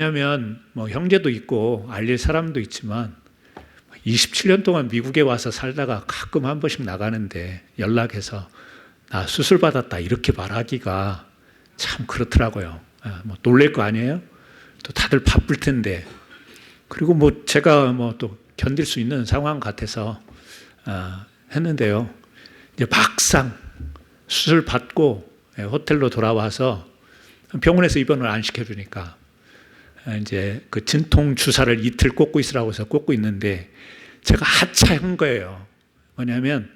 왜냐하면 뭐 형제도 있고 알릴 사람도 있지만 27년 동안 미국에 와서 살다가 가끔 한 번씩 나가는데 연락해서 나 수술 받았다 이렇게 말하기가 참 그렇더라고요. 뭐 놀랄 거 아니에요? 또 다들 바쁠 텐데. 그리고 뭐 제가 뭐 또 견딜 수 있는 상황 같아서 했는데요. 이제 막상 수술 받고 호텔로 돌아와서 병원에서 입원을 안 시켜주니까 이제 그 진통 주사를 이틀 꽂고 있으라고 해서 꽂고 있는데 제가 하차한 거예요. 뭐냐면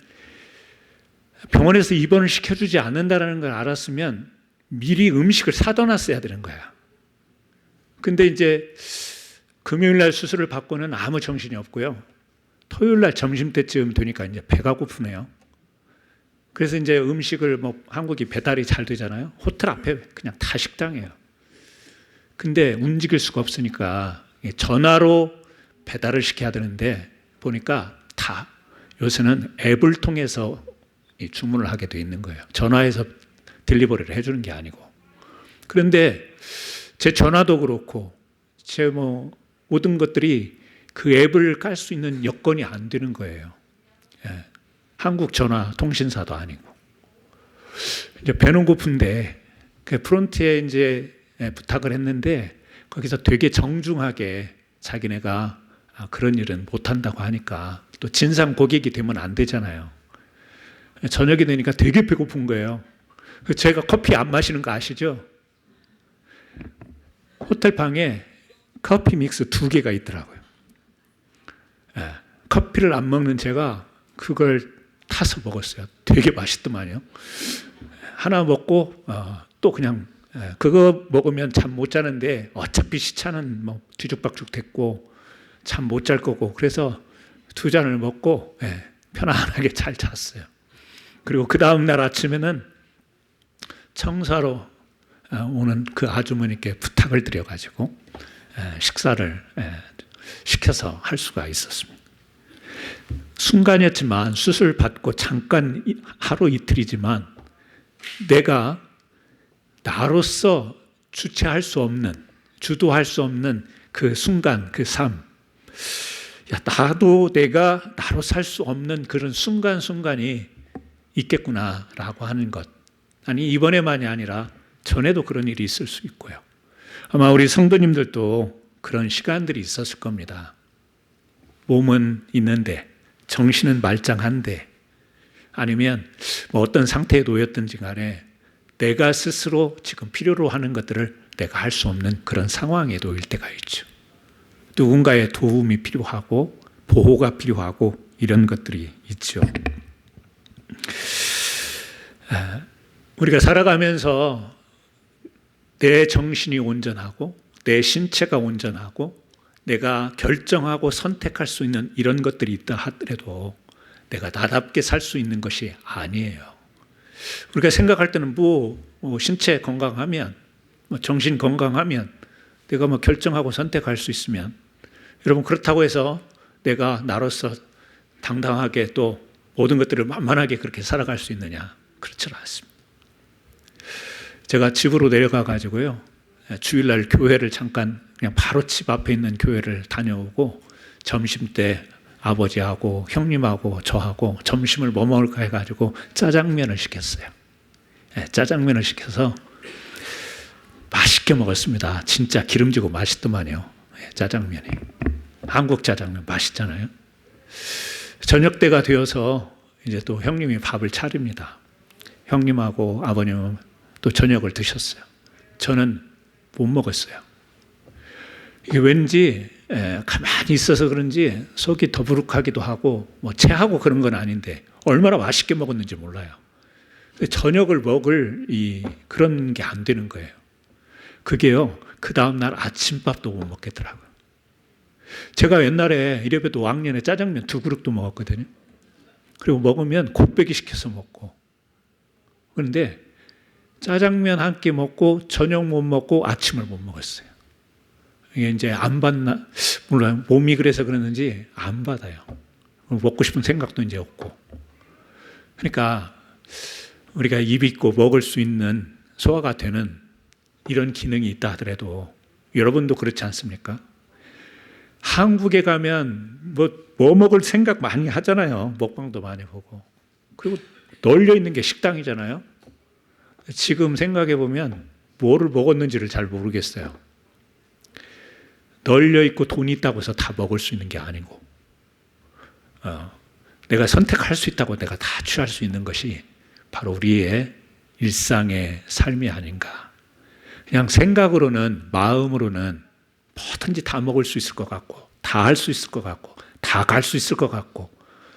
병원에서 입원을 시켜주지 않는다는 걸 알았으면 미리 음식을 사둬놨어야 되는 거야. 근데 이제 금요일 날 수술을 받고는 아무 정신이 없고요. 토요일 날 점심 때쯤 되니까 이제 배가 고프네요. 그래서 이제 음식을 뭐 한국이 배달이 잘 되잖아요. 호텔 앞에 그냥 다 식당이에요. 근데 움직일 수가 없으니까 전화로 배달을 시켜야 되는데 보니까 다 요새는 앱을 통해서 주문을 하게 돼 있는 거예요. 전화해서 딜리버리를 해주는 게 아니고. 그런데 제 전화도 그렇고 제 뭐 모든 것들이 그 앱을 깔 수 있는 여건이 안 되는 거예요. 예. 한국 전화 통신사도 아니고. 이제 배는 고픈데 그 프론트에 이제 부탁을 했는데 거기서 되게 정중하게 자기네가 그런 일은 못한다고 하니까 또 진상 고객이 되면 안 되잖아요. 저녁이 되니까 되게 배고픈 거예요. 제가 커피 안 마시는 거 아시죠? 호텔 방에 커피 믹스 2개가 있더라고요. 커피를 안 먹는 제가 그걸 타서 먹었어요. 되게 맛있더만요. 하나 먹고 또 그냥 그거 먹으면 잠 못 자는데 어차피 시차는 뭐 뒤죽박죽 됐고 잠 못 잘 거고 그래서 2잔을 먹고 편안하게 잘 잤어요. 그리고 그 다음 날 아침에는 청사로 오는 그 아주머니께 부탁을 드려가지고 식사를 시켜서 할 수가 있었습니다. 순간이었지만 수술 받고 잠깐 하루 이틀이지만 내가 나로서 주체할 수 없는, 주도할 수 없는 그 순간, 그 삶. 나도 내가 나로 살 수 없는 그런 순간순간이 있겠구나라고 하는 것. 아니, 이번에만이 아니라 전에도 그런 일이 있을 수 있고요. 아마 우리 성도님들도 그런 시간들이 있었을 겁니다. 몸은 있는데, 정신은 말짱한데, 아니면 뭐 어떤 상태에 놓였든지 간에 내가 스스로 지금 필요로 하는 것들을 내가 할 수 없는 그런 상황에 놓일 때가 있죠. 누군가의 도움이 필요하고 보호가 필요하고 이런 것들이 있죠. 우리가 살아가면서 내 정신이 온전하고 내 신체가 온전하고 내가 결정하고 선택할 수 있는 이런 것들이 있다 하더라도 내가 나답게 살 수 있는 것이 아니에요. 우리가 생각할 때는 신체 건강하면 정신 건강하면 내가 결정하고 선택할 수 있으면 여러분 그렇다고 해서 내가 나로서 당당하게 또 모든 것들을 만만하게 그렇게 살아갈 수 있느냐? 그렇지 않습니다. 제가 집으로 내려가 가지고요. 주일날 교회를 잠깐 그냥 바로 집 앞에 있는 교회를 다녀오고 점심 때 아버지하고 형님하고 저하고 점심을 뭐 먹을까 해가지고 짜장면을 시켰어요. 짜장면을 시켜서 맛있게 먹었습니다. 진짜 기름지고 맛있더만요. 짜장면이. 한국 짜장면 맛있잖아요. 저녁 때가 되어서 이제 또 형님이 밥을 차립니다. 형님하고 아버님은 또 저녁을 드셨어요. 저는 못 먹었어요. 이게 왠지 가만히 있어서 그런지 속이 더부룩하기도 하고 체하고 그런 건 아닌데 얼마나 맛있게 먹었는지 몰라요. 저녁을 먹을 그런 게 안 되는 거예요. 그게요, 그 다음날 아침밥도 못 먹겠더라고요. 제가 옛날에 이래봬도 왕년에 짜장면 2그릇도 먹었거든요. 그리고 먹으면 곱빼기 시켜서 먹고. 그런데 짜장면 한 끼 먹고 저녁 못 먹고 아침을 못 먹었어요. 이게 이제 안 받나? 몰라요. 몸이 그래서 그러는지 안 받아요. 먹고 싶은 생각도 이제 없고. 그러니까 우리가 입 있고 먹을 수 있는 소화가 되는 이런 기능이 있다 하더라도 여러분도 그렇지 않습니까? 한국에 가면 뭐 먹을 생각 많이 하잖아요. 먹방도 많이 보고. 그리고 널려 있는 게 식당이잖아요. 지금 생각해 보면 뭐를 먹었는지를 잘 모르겠어요. 널려 있고 돈이 있다고 해서 다 먹을 수 있는 게 아니고, 내가 선택할 수 있다고 내가 다 취할 수 있는 것이 바로 우리의 일상의 삶이 아닌가. 그냥 생각으로는, 마음으로는 뭐든지 다 먹을 수 있을 것 같고, 다 할 수 있을 것 같고, 다 갈 수 있을 것 같고,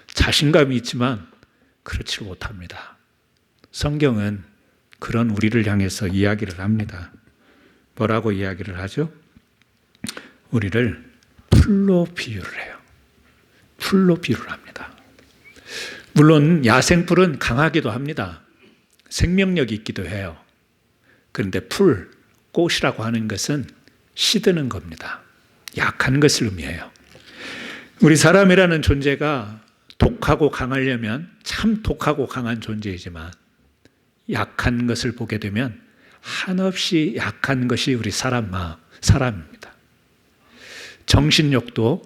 자신감이 있지만 그렇지 못합니다. 성경은 그런 우리를 향해서 이야기를 합니다. 뭐라고 이야기를 하죠? 우리를 풀로 비유를 해요. 풀로 비유를 합니다. 물론 야생풀은 강하기도 합니다. 생명력이 있기도 해요. 그런데 풀, 꽃이라고 하는 것은 시드는 겁니다. 약한 것을 의미해요. 우리 사람이라는 존재가 독하고 강하려면 참 독하고 강한 존재이지만 약한 것을 보게 되면 한없이 약한 것이 우리 사람입니다. 정신력도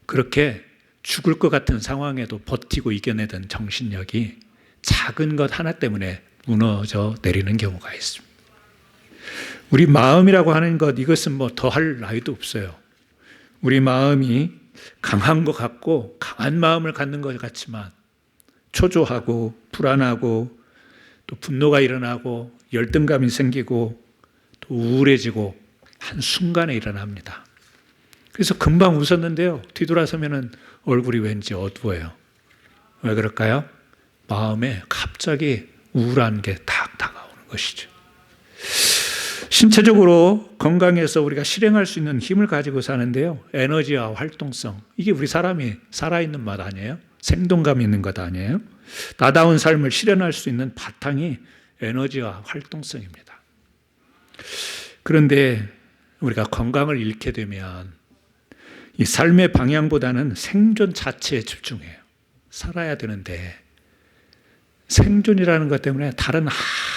그렇게 죽을 것 같은 상황에도 버티고 이겨내던 정신력이 작은 것 하나 때문에 무너져 내리는 경우가 있습니다. 우리 마음이라고 하는 것, 이것은 뭐 더 할 나위도 없어요. 우리 마음이 강한 것 같고 강한 마음을 갖는 것 같지만 초조하고 불안하고 또 분노가 일어나고 열등감이 생기고 또 우울해지고 한순간에 일어납니다. 그래서 금방 웃었는데요. 뒤돌아서면 얼굴이 왠지 어두워요. 왜 그럴까요? 마음에 갑자기 우울한 게 탁 다가오는 것이죠. 신체적으로 건강해서 우리가 실행할 수 있는 힘을 가지고 사는데요. 에너지와 활동성. 이게 우리 사람이 살아있는 맛 아니에요? 생동감 있는 것 아니에요? 나다운 삶을 실현할 수 있는 바탕이 에너지와 활동성입니다. 그런데 우리가 건강을 잃게 되면 이 삶의 방향보다는 생존 자체에 집중해요. 살아야 되는데 생존이라는 것 때문에 다른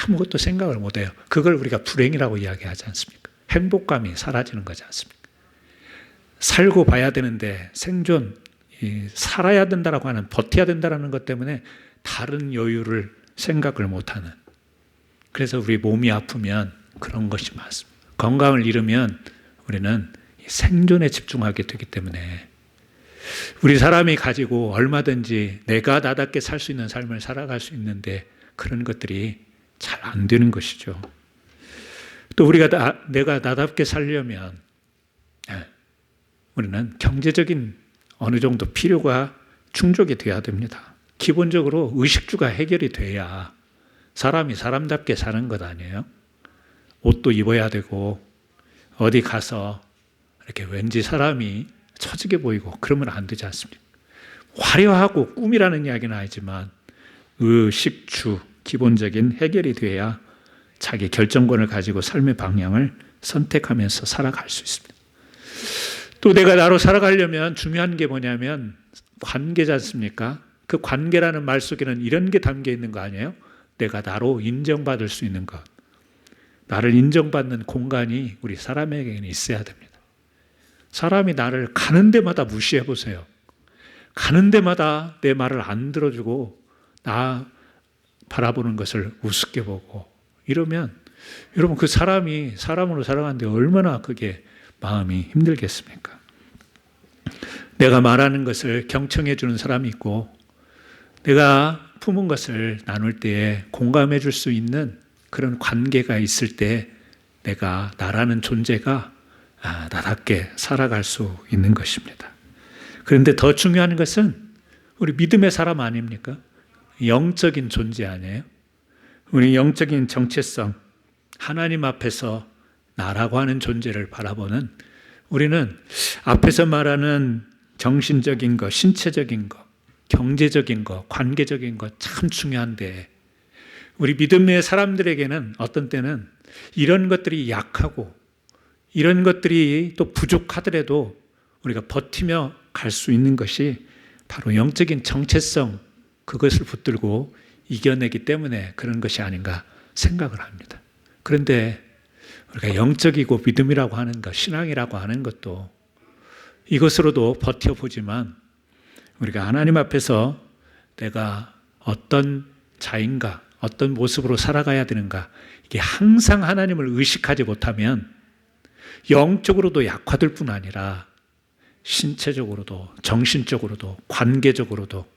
아무것도 생각을 못해요. 그걸 우리가 불행이라고 이야기하지 않습니까? 행복감이 사라지는 거지 않습니까? 살고 봐야 되는데 생존, 살아야 된다라고 하는, 버텨야 된다라는 것 때문에 다른 여유를 생각을 못하는. 그래서 우리 몸이 아프면 그런 것이 많습니다. 건강을 잃으면 우리는 생존에 집중하게 되기 때문에 우리 사람이 가지고 얼마든지 내가 나답게 살 수 있는 삶을 살아갈 수 있는데 그런 것들이 잘 안 되는 것이죠. 또 내가 나답게 살려면 우리는 경제적인 어느 정도 필요가 충족이 돼야 됩니다. 기본적으로 의식주가 해결이 돼야 사람이 사람답게 사는 것 아니에요? 옷도 입어야 되고 어디 가서 이렇게 왠지 사람이 처지게 보이고 그러면 안 되지 않습니까? 화려하고 꿈이라는 이야기는 아니지만 의식주, 기본적인 해결이 돼야 자기 결정권을 가지고 삶의 방향을 선택하면서 살아갈 수 있습니다. 또 내가 나로 살아가려면 중요한 게 뭐냐면 관계지 않습니까? 그 관계라는 말 속에는 이런 게 담겨 있는 거 아니에요? 내가 나로 인정받을 수 있는 것. 나를 인정받는 공간이 우리 사람에게는 있어야 됩니다. 사람이 나를 가는 데마다 무시해 보세요. 가는 데마다 내 말을 안 들어주고 나 바라보는 것을 우습게 보고 이러면 여러분 그 사람이 사람으로 살아가는데 얼마나 그게 마음이 힘들겠습니까? 내가 말하는 것을 경청해 주는 사람이 있고 내가 품은 것을 나눌 때에 공감해 줄 수 있는 그런 관계가 있을 때 내가 나라는 존재가 나답게 살아갈 수 있는 것입니다. 그런데 더 중요한 것은 우리 믿음의 사람 아닙니까? 영적인 존재 아니에요? 우리 영적인 정체성, 하나님 앞에서 나라고 하는 존재를 바라보는 우리는 앞에서 말하는 정신적인 것, 신체적인 것, 경제적인 것, 관계적인 것 참 중요한데 우리 믿음의 사람들에게는 어떤 때는 이런 것들이 약하고 이런 것들이 또 부족하더라도 우리가 버티며 갈 수 있는 것이 바로 영적인 정체성 그것을 붙들고 이겨내기 때문에 그런 것이 아닌가 생각을 합니다. 그런데 우리가 영적이고 믿음이라고 하는 것, 신앙이라고 하는 것도 이것으로도 버텨보지만 우리가 하나님 앞에서 내가 어떤 자인가, 어떤 모습으로 살아가야 되는가, 이게 항상 하나님을 의식하지 못하면 영적으로도 약화될 뿐 아니라 신체적으로도 정신적으로도 관계적으로도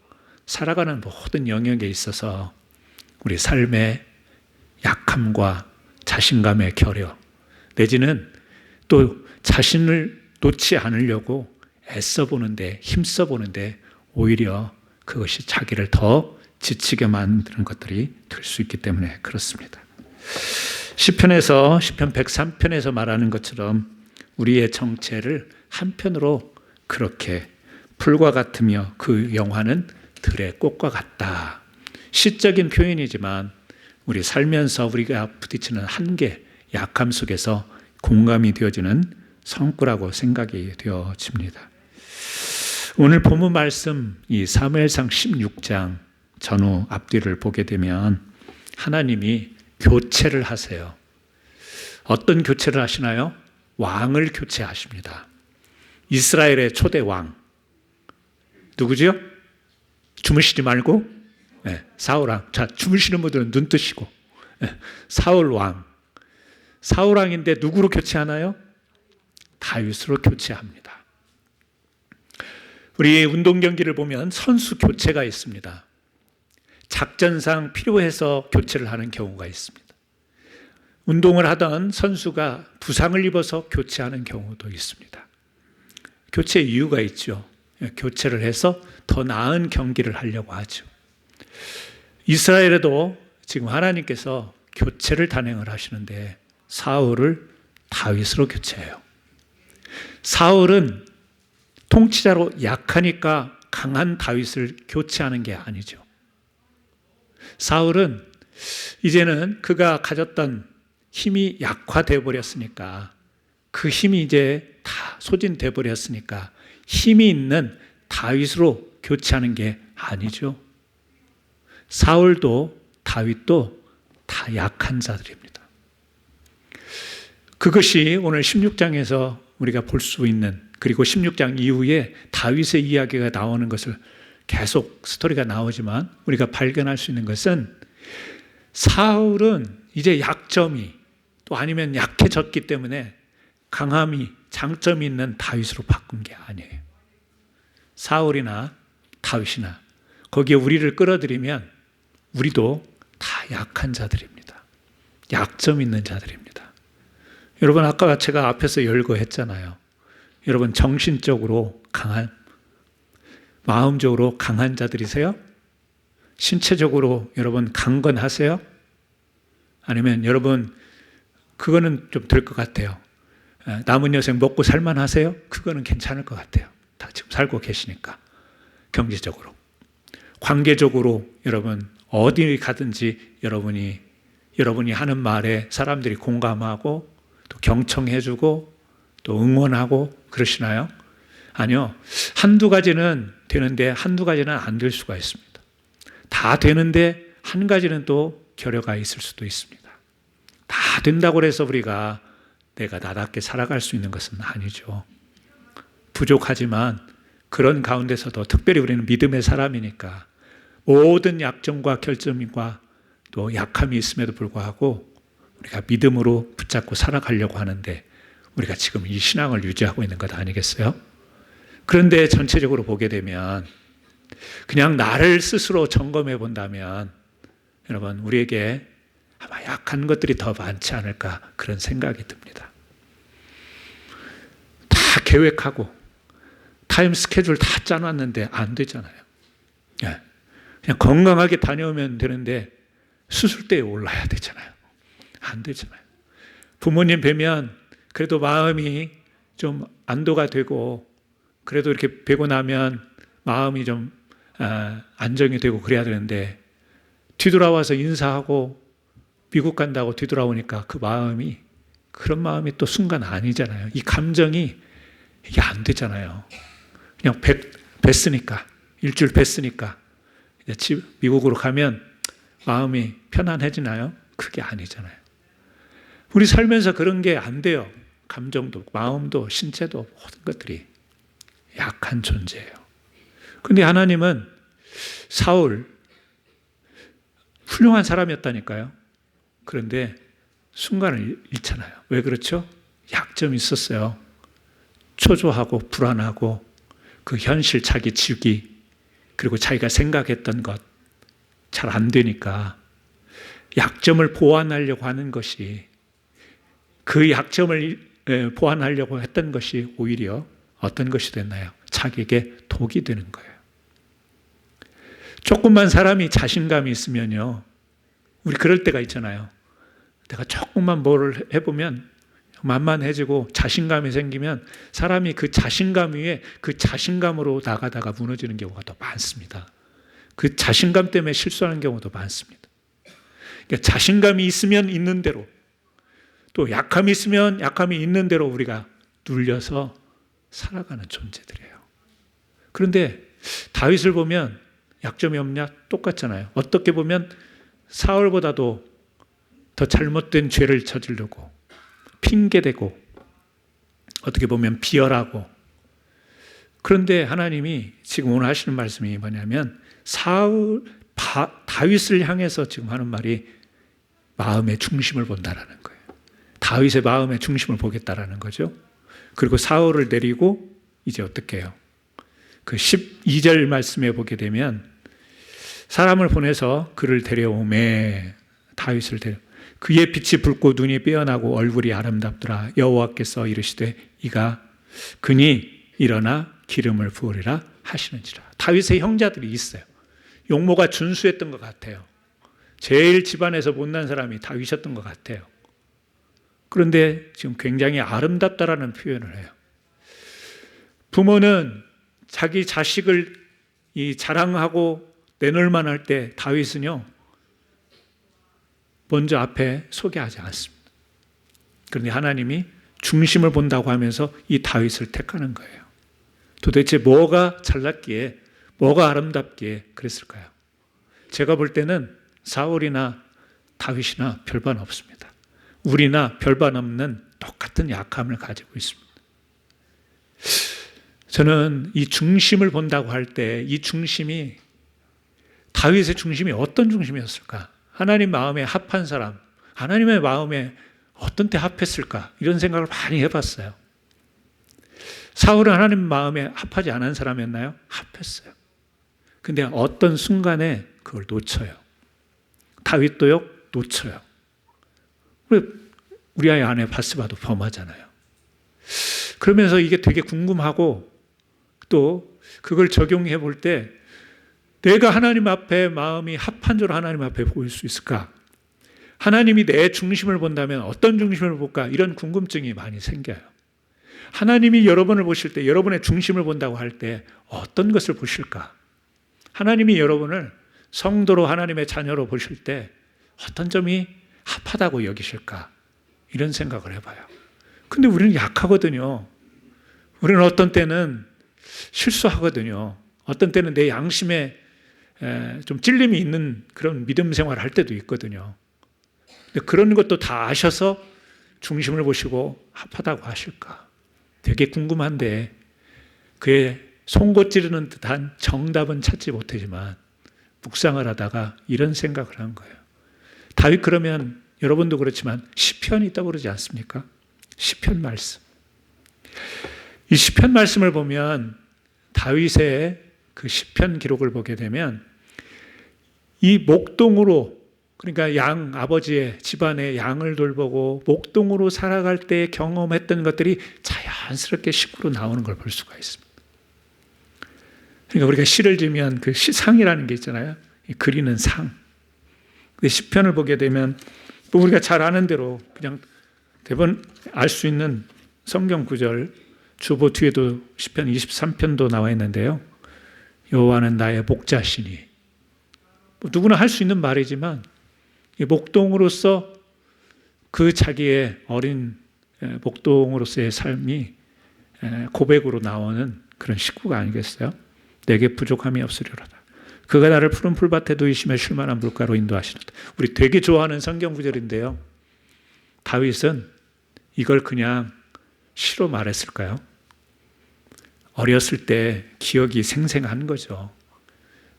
살아가는 모든 영역에 있어서 우리 삶의 약함과 자신감의 결여 내지는 또 자신을 놓지 않으려고 애써 보는데 힘써 보는데 오히려 그것이 자기를 더 지치게 만드는 것들이 될 수 있기 때문에 그렇습니다. 시편 103편에서 말하는 것처럼 우리의 정체를 한편으로 그렇게 풀과 같으며 그 영화는 들의 꽃과 같다. 시적인 표현이지만 우리 살면서 우리가 부딪히는 한계, 약함 속에서 공감이 되어지는 성구라고 생각이 되어집니다. 오늘 본문 말씀 이 사무엘상 16장 전후 앞뒤를 보게 되면 하나님이 교체를 하세요. 어떤 교체를 하시나요? 왕을 교체하십니다. 이스라엘의 초대 왕 누구죠? 주무시지 말고 사울 왕. 자, 주무시는 분들은 눈 뜨시고 사울 왕. 사울 왕인데 누구로 교체하나요? 다윗으로 교체합니다. 우리 운동 경기를 보면 선수 교체가 있습니다. 작전상 필요해서 교체를 하는 경우가 있습니다. 운동을 하던 선수가 부상을 입어서 교체하는 경우도 있습니다. 교체 이유가 있죠. 교체를 해서 더 나은 경기를 하려고 하죠. 이스라엘에도 지금 하나님께서 교체를 단행을 하시는데 사울을 다윗으로 교체해요. 사울은 통치자로 약하니까 강한 다윗을 교체하는 게 아니죠. 사울은 이제는 그가 가졌던 힘이 약화되어 버렸으니까 그 힘이 이제 다 소진되어 버렸으니까 힘이 있는 다윗으로 교체하는 게 아니죠. 사울도 다윗도 다 약한 자들입니다. 그것이 오늘 16장에서 우리가 볼 수 있는, 그리고 16장 이후에 다윗의 이야기가 나오는 것을 계속 스토리가 나오지만 우리가 발견할 수 있는 것은 사울은 이제 약점이 또 아니면 약해졌기 때문에 강함이 장점이 있는 다윗으로 바꾼 게 아니에요. 사울이나 다윗이나 거기에 우리를 끌어들이면 우리도 다 약한 자들입니다. 약점 있는 자들입니다. 여러분 아까 제가 앞에서 열거했잖아요. 여러분 정신적으로 강한, 마음적으로 강한 자들이세요? 신체적으로 여러분 강건하세요? 아니면 여러분 그거는 좀 될 것 같아요. 남은 여생 먹고 살만 하세요? 그거는 괜찮을 것 같아요. 다 지금 살고 계시니까. 경제적으로. 관계적으로 여러분 어디 가든지 여러분이 하는 말에 사람들이 공감하고 또 경청해주고 또 응원하고 그러시나요? 아니요. 한두 가지는 되는데 한두 가지는 안 될 수가 있습니다. 다 되는데 한 가지는 또 결여가 있을 수도 있습니다. 다 된다고 해서 우리가 내가 나답게 살아갈 수 있는 것은 아니죠. 부족하지만 그런 가운데서도 특별히 우리는 믿음의 사람이니까 모든 약점과 결점과 또 약함이 있음에도 불구하고 우리가 믿음으로 붙잡고 살아가려고 하는데 우리가 지금 이 신앙을 유지하고 있는 것 아니겠어요? 그런데 전체적으로 보게 되면 그냥 나를 스스로 점검해 본다면 여러분 우리에게 아마 약한 것들이 더 많지 않을까 그런 생각이 듭니다. 다 계획하고 타임 스케줄 다 짜놨는데 안 되잖아요. 그냥 건강하게 다녀오면 되는데 수술대에 올라야 되잖아요. 안 되잖아요. 부모님 뵈면 그래도 마음이 좀 안도가 되고 그래도 이렇게 뵈고 나면 마음이 좀 안정이 되고 그래야 되는데 뒤돌아와서 인사하고 미국 간다고 뒤돌아오니까 그 마음이 그런 마음이 또 순간 아니잖아요. 이 감정이 이게 안 되잖아요. 그냥 뵀으니까 일주일 뵀으니까 미국으로 가면 마음이 편안해지나요? 그게 아니잖아요. 우리 살면서 그런 게 안 돼요. 감정도, 마음도, 신체도 모든 것들이 약한 존재예요. 근데 하나님은 사울, 훌륭한 사람이었다니까요. 그런데 순간을 잃잖아요. 왜 그렇죠? 약점이 있었어요. 초조하고 불안하고 그 현실 자기 지우기, 그리고 자기가 생각했던 것 잘 안 되니까 약점을 보완하려고 하는 것이, 그 약점을 보완하려고 했던 것이 오히려 어떤 것이 됐나요? 자기에게 독이 되는 거예요. 조금만 사람이 자신감이 있으면요, 우리 그럴 때가 있잖아요. 내가 조금만 뭐를 해보면 만만해지고 자신감이 생기면 사람이 그 자신감 위에 그 자신감으로 나가다가 무너지는 경우가 더 많습니다. 그 자신감 때문에 실수하는 경우도 많습니다. 그러니까 자신감이 있으면 있는 대로, 또 약함이 있으면 약함이 있는 대로 우리가 눌려서 살아가는 존재들이에요. 그런데 다윗을 보면 약점이 없냐? 똑같잖아요. 어떻게 보면 사울보다도 더 잘못된 죄를 저지르고 핑계대고 어떻게 보면 비열하고, 그런데 하나님이 지금 오늘 하시는 말씀이 뭐냐면 다윗을 향해서 지금 하는 말이 마음의 중심을 본다라는 거예요. 다윗의 마음의 중심을 보겠다라는 거죠. 그리고 사울을 내리고 이제 어떻게 해요? 그 12절 말씀에 보게 되면 사람을 보내서 그를 데려오매, 다윗을 그의 빛이 붉고 눈이 빼어나고 얼굴이 아름답더라. 여호와께서 이르시되 그니 일어나 기름을 부으리라 하시는지라. 다윗의 형제들이 있어요. 용모가 준수했던 것 같아요. 제일 집안에서 못난 사람이 다윗이었던 것 같아요. 그런데 지금 굉장히 아름답다라는 표현을 해요. 부모는 자기 자식을 자랑하고 내놓을만 할 때 다윗은요, 먼저 앞에 소개하지 않습니다. 그런데 하나님이 중심을 본다고 하면서 이 다윗을 택하는 거예요. 도대체 뭐가 잘났기에, 뭐가 아름답기에 그랬을까요? 제가 볼 때는 사울이나 다윗이나 별반 없습니다. 우리나 별반 없는 똑같은 약함을 가지고 있습니다. 저는 이 중심을 본다고 할 때 이 중심이, 다윗의 중심이 어떤 중심이었을까? 하나님 마음에 합한 사람, 하나님의 마음에 어떤 때 합했을까? 이런 생각을 많이 해봤어요. 사울은 하나님 마음에 합하지 않은 사람이었나요? 합했어요. 근데 어떤 순간에 그걸 놓쳐요. 다윗도요, 놓쳐요. 우리 아내 바스바도 범하잖아요. 그러면서 이게 되게 궁금하고, 또 그걸 적용해 볼 때 내가 하나님 앞에 마음이 합한 줄 하나님 앞에 보일 수 있을까? 하나님이 내 중심을 본다면 어떤 중심을 볼까? 이런 궁금증이 많이 생겨요. 하나님이 여러분을 보실 때, 여러분의 중심을 본다고 할 때 어떤 것을 보실까? 하나님이 여러분을 성도로, 하나님의 자녀로 보실 때 어떤 점이 합하다고 여기실까? 이런 생각을 해봐요. 근데 우리는 약하거든요. 우리는 어떤 때는 실수하거든요. 어떤 때는 내 양심에 좀 찔림이 있는 그런 믿음 생활을 할 때도 있거든요. 근데 그런 것도 다 아셔서 중심을 보시고 합하다고 하실까? 되게 궁금한데 그의 송곳 찌르는 듯한 정답은 찾지 못하지만 묵상을 하다가 이런 생각을 한 거예요. 다윗, 그러면 여러분도 그렇지만 시편이 떠오르지 않습니까? 시편 말씀. 이 시편 말씀을 보면, 다윗의 그 시편 기록을 보게 되면 이 목동으로, 그러니까 아버지의 집안의 양을 돌보고 목동으로 살아갈 때 경험했던 것들이 자연스럽게 시구로 나오는 걸 볼 수가 있습니다. 그러니까 우리가 시를 지으면 그 시상이라는 게 있잖아요. 그리는 상. 근데 시편을 보게 되면 또 우리가 잘 아는 대로 그냥 대부분 알 수 있는 성경 구절, 주보 뒤에도 시편 23편도 나와 있는데요. 여호와는 나의 목자시니. 누구나 할 수 있는 말이지만 목동으로서 그 자기의 어린 목동으로서의 삶이 고백으로 나오는 그런 식구가 아니겠어요? 내게 부족함이 없으리로다. 그가 나를 푸른 풀밭에 두이시며 쉴만한 물가로 인도하시리로다. 우리 되게 좋아하는 성경 구절인데요. 다윗은 이걸 그냥 시로 말했을까요? 어렸을 때 기억이 생생한 거죠.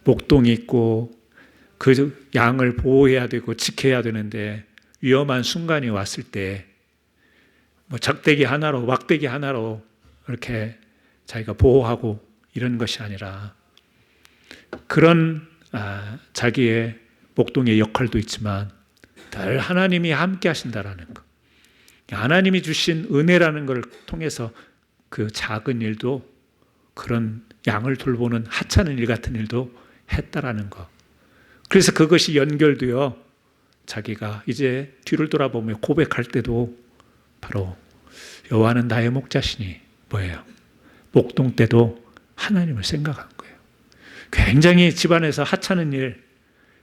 목동이 있고 그 양을 보호해야 되고 지켜야 되는데 위험한 순간이 왔을 때 뭐 작대기 하나로 막대기 하나로 이렇게 자기가 보호하고 이런 것이 아니라 그런 자기의 목동의 역할도 있지만 늘 하나님이 함께 하신다라는 것, 하나님이 주신 은혜라는 걸 통해서 그 작은 일도 그런 양을 돌보는 하찮은 일 같은 일도 했다라는 것. 그래서 그것이 연결되어 자기가 이제 뒤를 돌아보며 고백할 때도 바로 여호와는 나의 목자시니 뭐예요? 목동 때도 하나님을 생각한 거예요. 굉장히 집안에서 하찮은 일,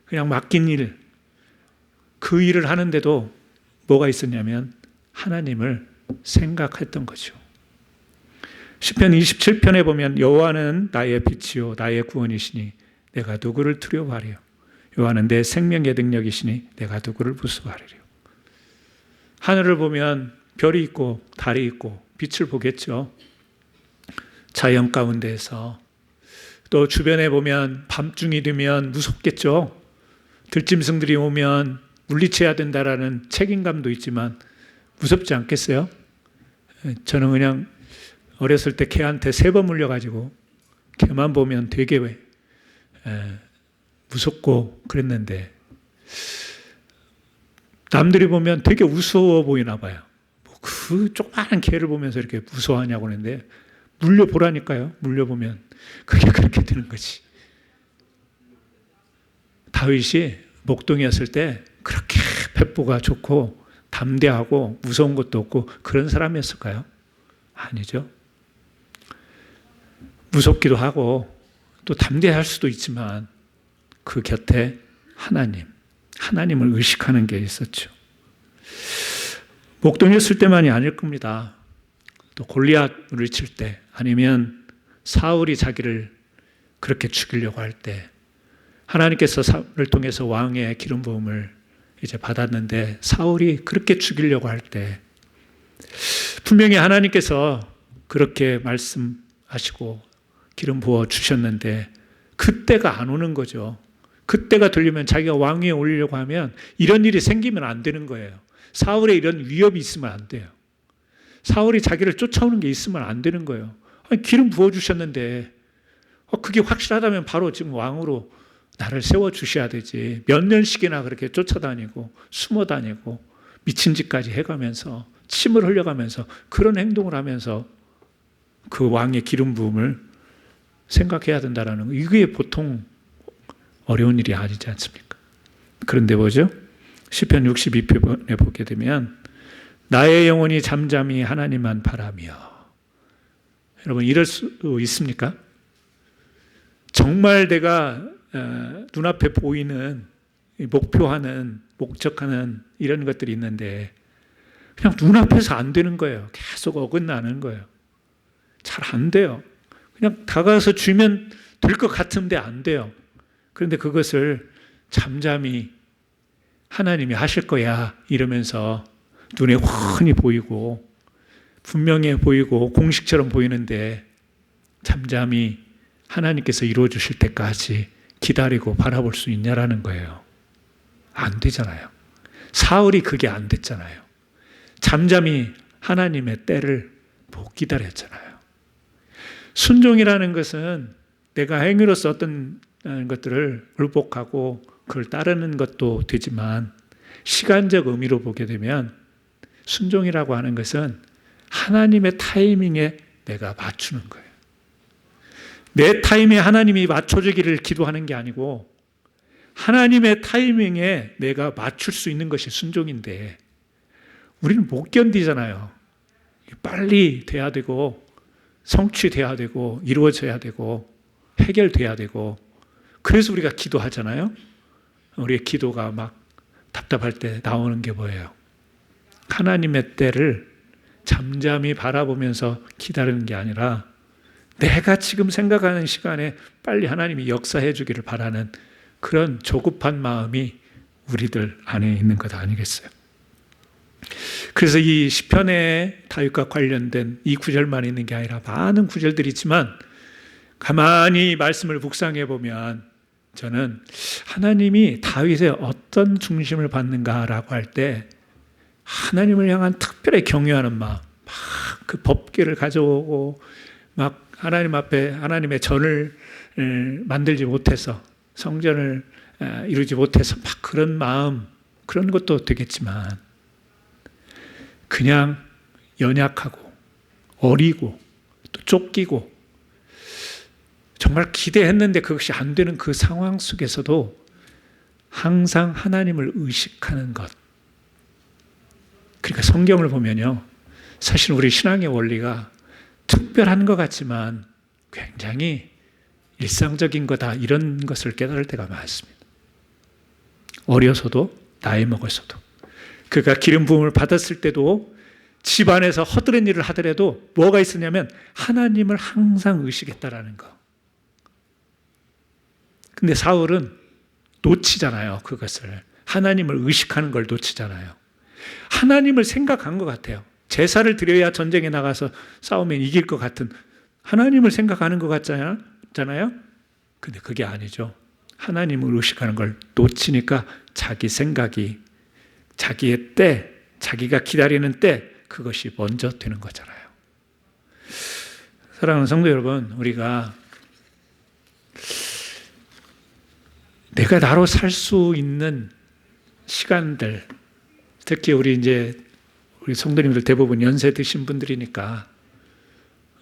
그냥 맡긴 일, 그 일을 하는데도 뭐가 있었냐면 하나님을 생각했던 거죠. 시편 27편에 보면 여호와는 나의 빛이요 나의 구원이시니 내가 누구를 두려워하리요. 여호와는 내 생명의 능력이시니 내가 누구를 무서워하리요. 하늘을 보면 별이 있고 달이 있고 빛을 보겠죠. 자연 가운데에서 또 주변에 보면 밤중이 되면 무섭겠죠. 들짐승들이 오면 물리쳐야 된다라는 책임감도 있지만 무섭지 않겠어요? 저는 그냥 어렸을 때 개한테 3번 물려가지고 개만 보면 되게 무섭고 그랬는데 남들이 보면 되게 우스워 보이나 봐요. 그 조그마한 개를 보면서 이렇게 무서워하냐고 하는데 물려보라니까요. 물려보면 그게 그렇게 되는 거지. 다윗이 목동이었을 때 그렇게 백보가 좋고 담대하고 무서운 것도 없고 그런 사람이었을까요? 아니죠. 무섭기도 하고 또 담대할 수도 있지만 그 곁에 하나님을 의식하는 게 있었죠. 목동이었을 때만이 아닐 겁니다. 또 골리앗을 칠 때 아니면 사울이 자기를 그렇게 죽이려고 할 때 하나님께서 사울을 통해서 왕의 기름 부음을 이제 받았는데 사울이 그렇게 죽이려고 할 때 분명히 하나님께서 그렇게 말씀하시고 기름 부어 주셨는데 그때가 안 오는 거죠. 그때가 되려면 자기가 왕위에 오르려고 하면 이런 일이 생기면 안 되는 거예요. 사울의 이런 위협이 있으면 안 돼요. 사울이 자기를 쫓아오는 게 있으면 안 되는 거예요. 아니, 기름 부어주셨는데 그게 확실하다면 바로 지금 왕으로 나를 세워주셔야 되지. 몇 년씩이나 그렇게 쫓아다니고 숨어다니고 미친 짓까지 해가면서 침을 흘려가면서 그런 행동을 하면서 그 왕의 기름 부음을 생각해야 된다는 거. 이게 보통 어려운 일이 아니지 않습니까? 그런데 뭐죠? 시편 62편에 보게 되면 나의 영혼이 잠잠히 하나님만 바라며. 여러분 이럴 수 있습니까? 정말 내가 눈앞에 보이는 목표하는 목적하는 이런 것들이 있는데 그냥 눈앞에서 안 되는 거예요. 계속 어긋나는 거예요. 잘 안 돼요. 그냥 다가가서 주면 될 것 같은데 안 돼요. 그런데 그것을 잠잠히 하나님이 하실 거야 이러면서 눈에 훤히 보이고 분명해 보이고 공식처럼 보이는데 잠잠히 하나님께서 이루어 주실 때까지 기다리고 바라볼 수 있냐라는 거예요. 안 되잖아요. 사울이 그게 안 됐잖아요. 잠잠히 하나님의 때를 못 기다렸잖아요. 순종이라는 것은 내가 행위로서 어떤 것들을 굴복하고 그걸 따르는 것도 되지만 시간적 의미로 보게 되면 순종이라고 하는 것은 하나님의 타이밍에 내가 맞추는 거예요. 내 타이밍에 하나님이 맞춰주기를 기도하는 게 아니고 하나님의 타이밍에 내가 맞출 수 있는 것이 순종인데 우리는 못 견디잖아요. 빨리 돼야 되고 성취돼야 되고 이루어져야 되고 해결돼야 되고 그래서 우리가 기도하잖아요. 우리의 기도가 막 답답할 때 나오는 게 뭐예요? 하나님의 때를 잠잠히 바라보면서 기다리는 게 아니라 내가 지금 생각하는 시간에 빨리 하나님이 역사해 주기를 바라는 그런 조급한 마음이 우리들 안에 있는 것 아니겠어요? 그래서 이 시편의 다윗과 관련된 이 구절만 있는 게 아니라 많은 구절들이 있지만 가만히 말씀을 묵상해 보면 저는 하나님이 다윗의 어떤 중심을 받는가라고 할 때 하나님을 향한 특별히 경외하는 마음, 막 그 법궤를 가져오고 막 하나님 앞에 하나님의 전을 만들지 못해서 성전을 이루지 못해서 막 그런 마음, 그런 것도 되겠지만 그냥 연약하고 어리고 또 쫓기고 정말 기대했는데 그것이 안 되는 그 상황 속에서도 항상 하나님을 의식하는 것. 그러니까 성경을 보면요, 사실 우리 신앙의 원리가 특별한 것 같지만 굉장히 일상적인 거다, 이런 것을 깨달을 때가 많습니다. 어려서도 나이 먹어서도 그가 기름 부음을 받았을 때도 집안에서 허드렛 일을 하더라도 뭐가 있었냐면 하나님을 항상 의식했다라는 거. 근데 사울은 놓치잖아요. 그것을 하나님을 의식하는 걸 놓치잖아요. 하나님을 생각한 것 같아요. 제사를 드려야 전쟁에 나가서 싸우면 이길 것 같은 하나님을 생각하는 것 같잖아요. 근데 그게 아니죠. 하나님을 의식하는 걸 놓치니까 자기 생각이, 자기의 때, 자기가 기다리는 때, 그것이 먼저 되는 거잖아요. 사랑하는 성도 여러분, 우리가 내가 나로 살 수 있는 시간들, 특히 우리 성도님들 대부분 연세 드신 분들이니까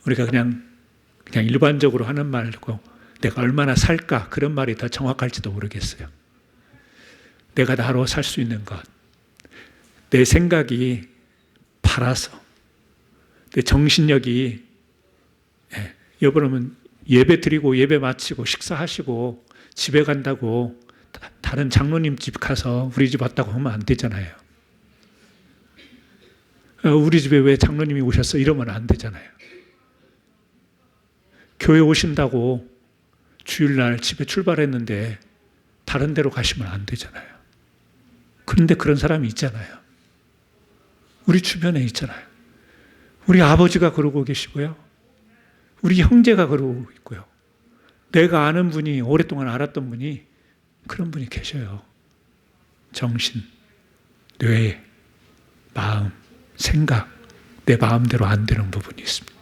우리가 그냥 일반적으로 하는 말고 내가 얼마나 살까, 그런 말이 더 정확할지도 모르겠어요. 내가 나로 살 수 있는 것, 내 생각이 바라서, 내 정신력이, 여러분 예배 드리고 예배 마치고 식사하시고 집에 간다고 다른 장로님 집 가서 우리 집 왔다고 하면 안 되잖아요. 우리 집에 왜 장로님이 오셨어? 이러면 안 되잖아요. 교회 오신다고 주일날 집에 출발했는데 다른 데로 가시면 안 되잖아요. 그런데 그런 사람이 있잖아요. 우리 주변에 있잖아요. 우리 아버지가 그러고 계시고요. 우리 형제가 그러고 있고요. 내가 아는 분이, 오랫동안 알았던 분이, 그런 분이 계셔요. 정신, 뇌, 마음, 생각, 내 마음대로 안 되는 부분이 있습니다.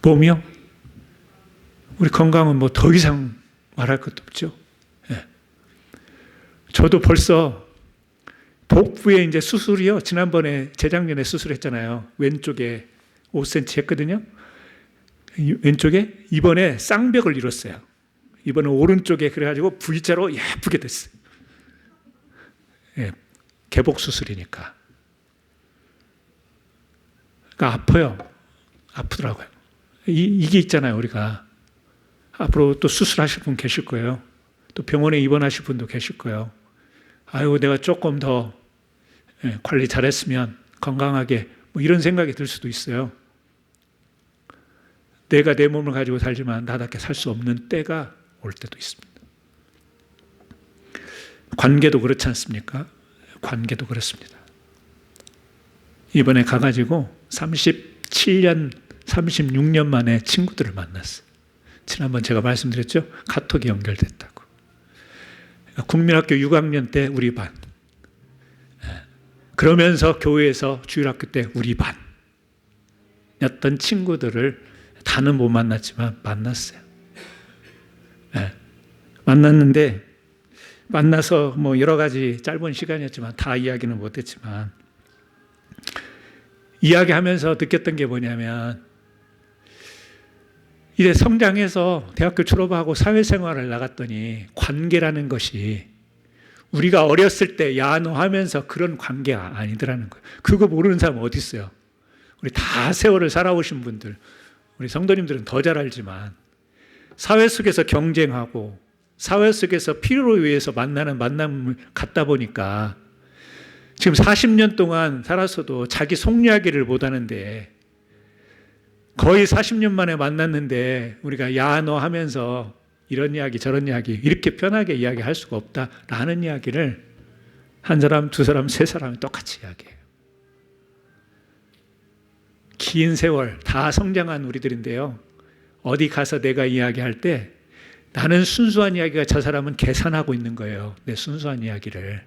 뭐며? 우리 건강은 뭐 더 이상 말할 것도 없죠. 예. 저도 벌써 복부에 이제 수술이요. 지난번에 재작년에 수술했잖아요. 왼쪽에 5cm 했거든요. 왼쪽에 이번에 쌍벽을 이뤘어요. 이번에 오른쪽에 그래가지고 V자로 예쁘게 됐어요. 예. 개복 수술이니까. 그러니까 아파요. 아프더라고요. 이게 있잖아요. 우리가 앞으로 또 수술하실 분 계실 거예요. 또 병원에 입원하실 분도 계실 거예요. 아유, 내가 조금 더 관리 잘했으면 건강하게, 뭐 이런 생각이 들 수도 있어요. 내가 내 몸을 가지고 살지만 나답게 살 수 없는 때가 올 때도 있습니다. 관계도 그렇지 않습니까? 관계도 그렇습니다. 이번에 가가지고 37년, 36년 만에 친구들을 만났어요. 지난번 제가 말씀드렸죠? 카톡이 연결됐다고. 국민학교 6학년 때 우리 반. 그러면서 교회에서 주일학교 때 우리 반이었던 친구들을 다는 못 만났지만 만났어요. 만났는데, 만나서 뭐 여러 가지 짧은 시간이었지만 다 이야기는 못했지만, 이야기하면서 느꼈던 게 뭐냐면, 이제 성장해서 대학교 졸업하고 사회생활을 나갔더니 관계라는 것이 우리가 어렸을 때 야노하면서 그런 관계가 아니더라는 거예요. 그거 모르는 사람 어디 있어요? 우리 다 세월을 살아오신 분들, 우리 성도님들은 더 잘 알지만 사회 속에서 경쟁하고 사회 속에서 필요로 위해서 만나는 만남을 갖다 보니까 지금 40년 동안 살았어도 자기 속 이야기를 못 하는데, 거의 40년 만에 만났는데 우리가 야 너 하면서 이런 이야기 저런 이야기 이렇게 편하게 이야기할 수가 없다라는 이야기를 한 사람, 두 사람, 세 사람이 똑같이 이야기해요. 긴 세월 다 성장한 우리들인데요. 어디 가서 내가 이야기할 때 나는 순수한 이야기가 저 사람은 계산하고 있는 거예요. 내 순수한 이야기를.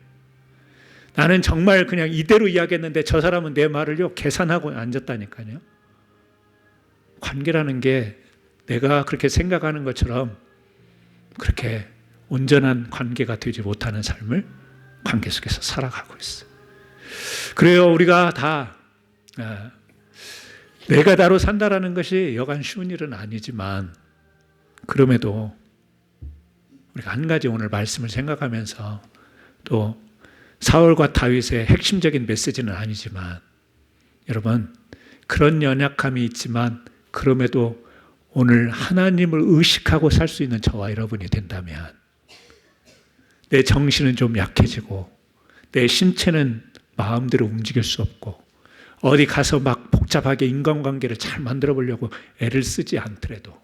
나는 정말 그냥 이대로 이야기했는데 저 사람은 내 말을요 계산하고 앉았다니까요. 관계라는 게 내가 그렇게 생각하는 것처럼 그렇게 온전한 관계가 되지 못하는 삶을 관계 속에서 살아가고 있어요. 그래요. 우리가 다 내가 나로 산다라는 것이 여간 쉬운 일은 아니지만 그럼에도 우리가 한 가지 오늘 말씀을 생각하면서 또 사울과 다윗의 핵심적인 메시지는 아니지만 여러분 그런 연약함이 있지만 그럼에도 오늘 하나님을 의식하고 살 수 있는 저와 여러분이 된다면 내 정신은 좀 약해지고 내 신체는 마음대로 움직일 수 없고 어디 가서 막 복잡하게 인간관계를 잘 만들어 보려고 애를 쓰지 않더라도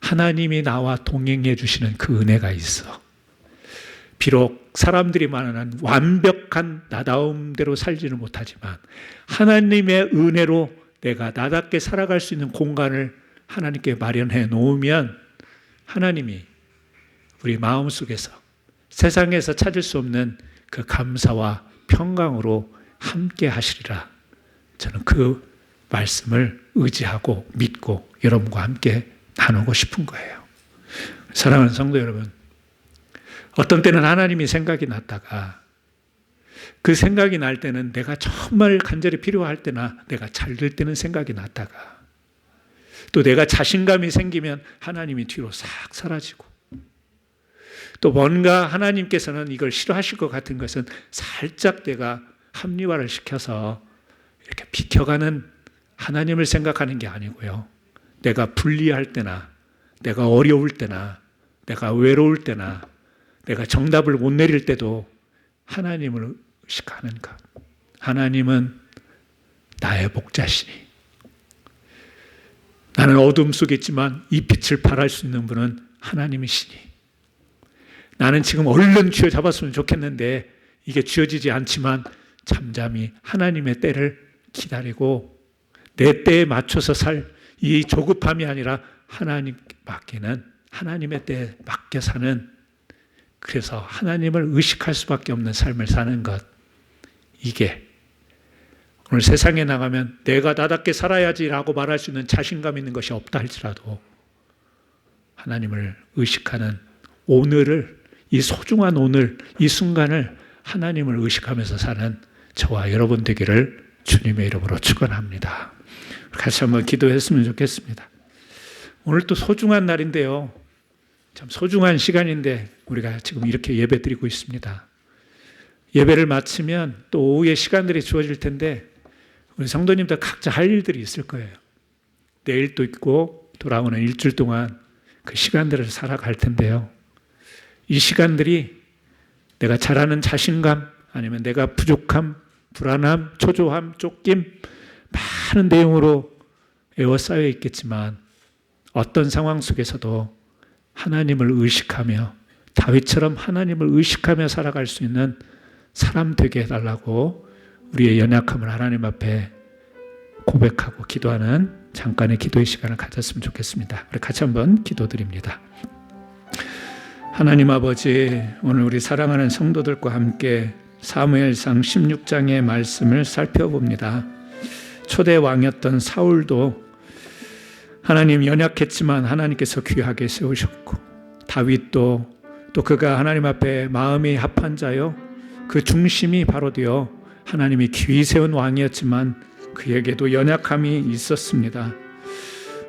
하나님이 나와 동행해 주시는 그 은혜가 있어. 비록 사람들이 말하는 완벽한 나다움대로 살지는 못하지만 하나님의 은혜로 내가 나답게 살아갈 수 있는 공간을 하나님께 마련해 놓으면 하나님이 우리 마음속에서 세상에서 찾을 수 없는 그 감사와 평강으로 함께 하시리라. 저는 그 말씀을 의지하고 믿고 여러분과 함께 나누고 싶은 거예요. 사랑하는 성도 여러분, 어떤 때는 하나님이 생각이 났다가 그 생각이 날 때는 내가 정말 간절히 필요할 때나 내가 잘 될 때는 생각이 났다가 또 내가 자신감이 생기면 하나님이 뒤로 싹 사라지고 또 뭔가 하나님께서는 이걸 싫어하실 것 같은 것은 살짝 내가 합리화를 시켜서 이렇게 비켜가는 하나님을 생각하는 게 아니고요. 내가 불리할 때나 내가 어려울 때나 내가 외로울 때나 내가 정답을 못 내릴 때도 하나님을 의식하는 것. 하나님은 나의 목자시니 나는 어둠 속에 있지만 이 빛을 발할 수 있는 분은 하나님이시니 나는 지금 얼른 쥐어잡았으면 좋겠는데 이게 쥐어지지 않지만 잠잠히 하나님의 때를 기다리고 내 때에 맞춰서 살 이 조급함이 아니라 하나님께 맡기는 하나님의 때에 맡겨 사는 그래서 하나님을 의식할 수밖에 없는 삶을 사는 것 이게 오늘 세상에 나가면 내가 나답게 살아야지라고 말할 수 있는 자신감 있는 것이 없다 할지라도 하나님을 의식하는 오늘을 이 소중한 오늘 이 순간을 하나님을 의식하면서 사는 저와 여러분 되기를 주님의 이름으로 축원합니다. 같이 한번 기도했으면 좋겠습니다. 오늘 또 소중한 날인데요. 참 소중한 시간인데 우리가 지금 이렇게 예배 드리고 있습니다. 예배를 마치면 또 오후에 시간들이 주어질 텐데 우리 성도님들 각자 할 일들이 있을 거예요. 내일도 있고 돌아오는 일주일 동안 그 시간들을 살아갈 텐데요. 이 시간들이 내가 잘하는 자신감 아니면 내가 부족함, 불안함, 초조함, 쫓김 많은 내용으로 에워싸여 있겠지만 어떤 상황 속에서도 하나님을 의식하며 다윗처럼 하나님을 의식하며 살아갈 수 있는 사람 되게 해달라고 우리의 연약함을 하나님 앞에 고백하고 기도하는 잠깐의 기도의 시간을 가졌으면 좋겠습니다. 우리 같이 한번 기도드립니다. 하나님 아버지, 오늘 우리 사랑하는 성도들과 함께 사무엘상 16장의 말씀을 살펴봅니다. 초대 왕이었던 사울도 하나님 연약했지만 하나님께서 귀하게 세우셨고 다윗도 또 그가 하나님 앞에 마음이 합한 자요 그 중심이 바로 되어 하나님이 귀히 세운 왕이었지만 그에게도 연약함이 있었습니다.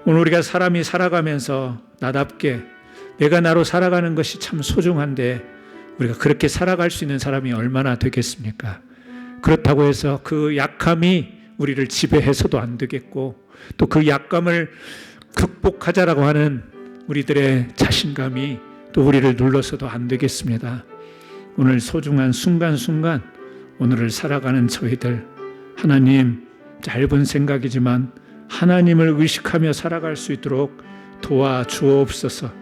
오늘 우리가 사람이 살아가면서 나답게 내가 나로 살아가는 것이 참 소중한데 우리가 그렇게 살아갈 수 있는 사람이 얼마나 되겠습니까? 그렇다고 해서 그 약함이 우리를 지배해서도 안 되겠고 또 그 약감을 극복하자라고 하는 우리들의 자신감이 또 우리를 눌러서도 안 되겠습니다. 오늘 소중한 순간순간 오늘을 살아가는 저희들 하나님 짧은 생각이지만 하나님을 의식하며 살아갈 수 있도록 도와주옵소서.